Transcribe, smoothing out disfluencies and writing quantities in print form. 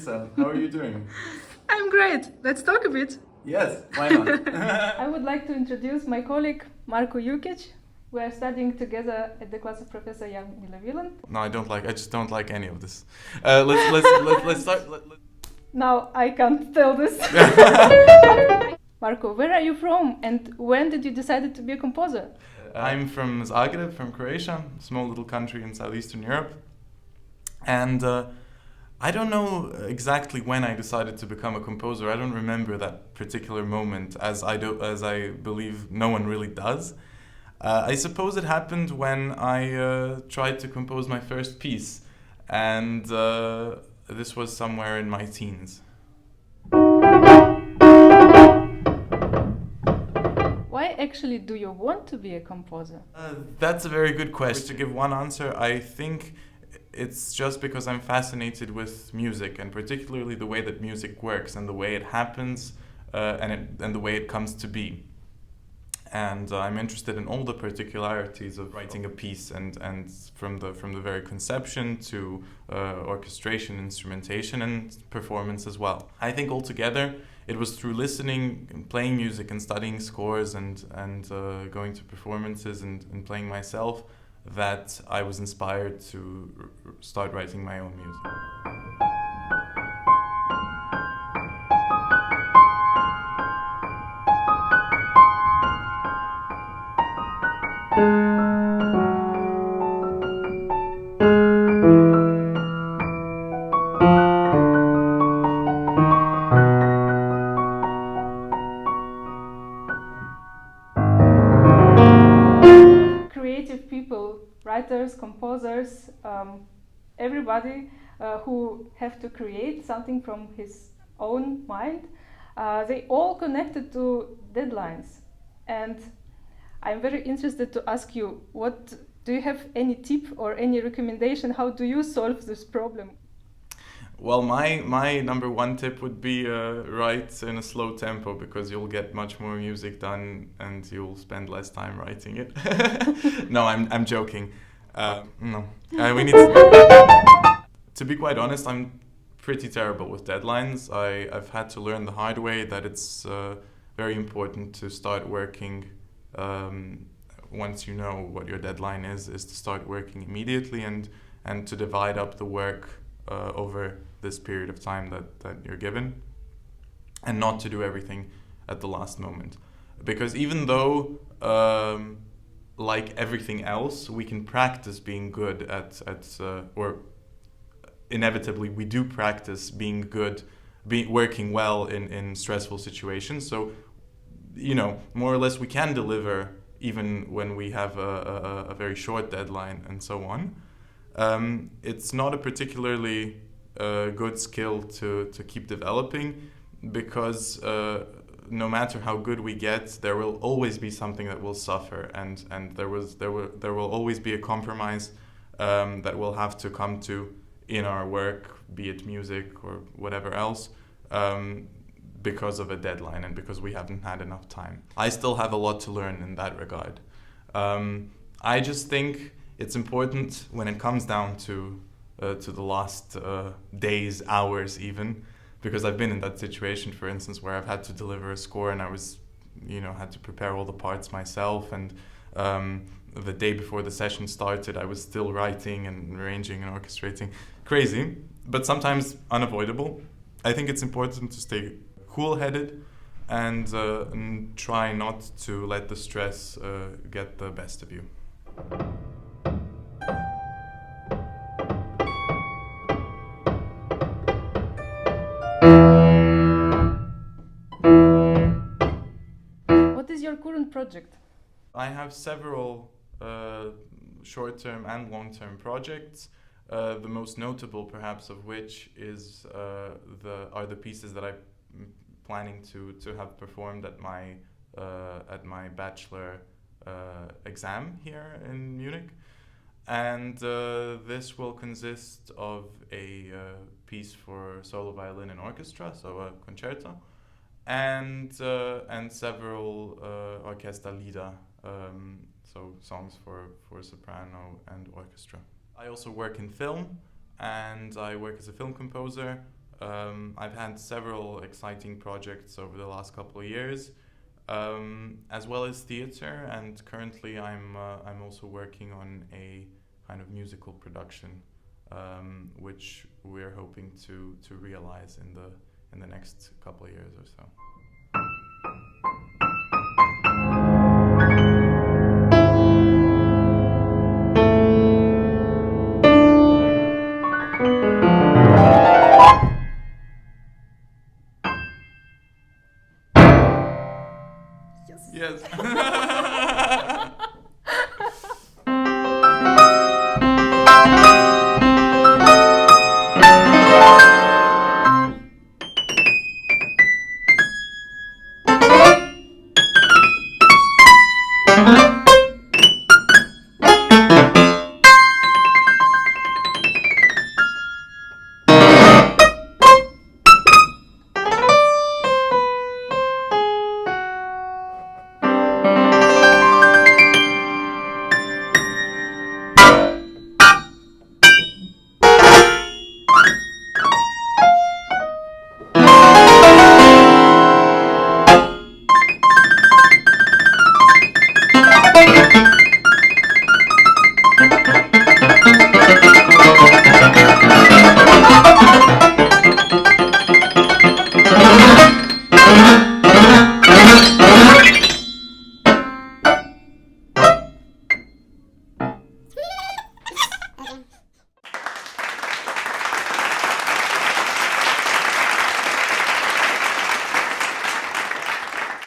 yourself. How are you doing? I'm great. Let's talk a bit. Yes, why not? I would like to introduce my colleague Marko Jukic. We are studying together at the class of Professor Jan Milavilan. No, I just don't like any of this. Let's start. Now I can't tell this. Marko, where are you from and when did you decide to be a composer? I'm from Zagreb, from Croatia, a small little country in southeastern Europe. And I don't know exactly when I decided to become a composer. I don't remember that particular moment, as I believe no one really does. I suppose it happened when I tried to compose my first piece, and this was somewhere in my teens. Why actually do you want to be a composer? That's a very good question. To give one answer, I think it's just because I'm fascinated with music, and particularly the way that music works and the way it happens and the way it comes to be. And I'm interested in all the particularities of writing a piece, and from the very conception to orchestration, instrumentation, and performance as well. I think altogether it was through listening and playing music and studying scores and going to performances and playing myself that I was inspired to start writing my own music. Creative people, writers, composers, everybody who have to create something from his own mind, they all connected to deadlines. And I'm very interested to ask you, do you have any tip or any recommendation? How do you solve this problem? Well, my number one tip would be write in a slow tempo, because you'll get much more music done and you'll spend less time writing it. No, I'm joking. No, we need to be quite honest. I'm pretty terrible with deadlines. I've had to learn the hard way that it's very important to start working once you know what your deadline is to start working immediately and to divide up the work over this period of time that you're given, and not to do everything at the last moment. Because even though, like everything else, we can practice being good or inevitably we do practice being good, working well in stressful situations. So, more or less we can deliver even when we have a very short deadline and so on. It's not a particularly good skill to keep developing, because no matter how good we get, there will always be something that will suffer, and there will always be a compromise that we'll have to come to in our work, be it music or whatever else, because of a deadline and because we haven't had enough time. I still have a lot to learn in that regard. I just think it's important when it comes down to the last days, hours even, because I've been in that situation, for instance, where I've had to deliver a score and I was, had to prepare all the parts myself, and the day before the session started, I was still writing and arranging and orchestrating. Crazy, but sometimes unavoidable. I think it's important to stay cool-headed and try not to let the stress get the best of you. What is your current project? I have several short-term and long-term projects. The most notable, perhaps, of which are the pieces that I'm planning to have performed at my bachelor exam here in Munich, and this will consist of a piece for solo violin and orchestra, so a concerto, and several orchestra lieder, so songs for soprano and orchestra. I also work in film, and I work as a film composer. I've had several exciting projects over the last couple of years, as well as theater, and currently I'm also working on a kind of musical production, which we're hoping to realize in the next couple of years or so.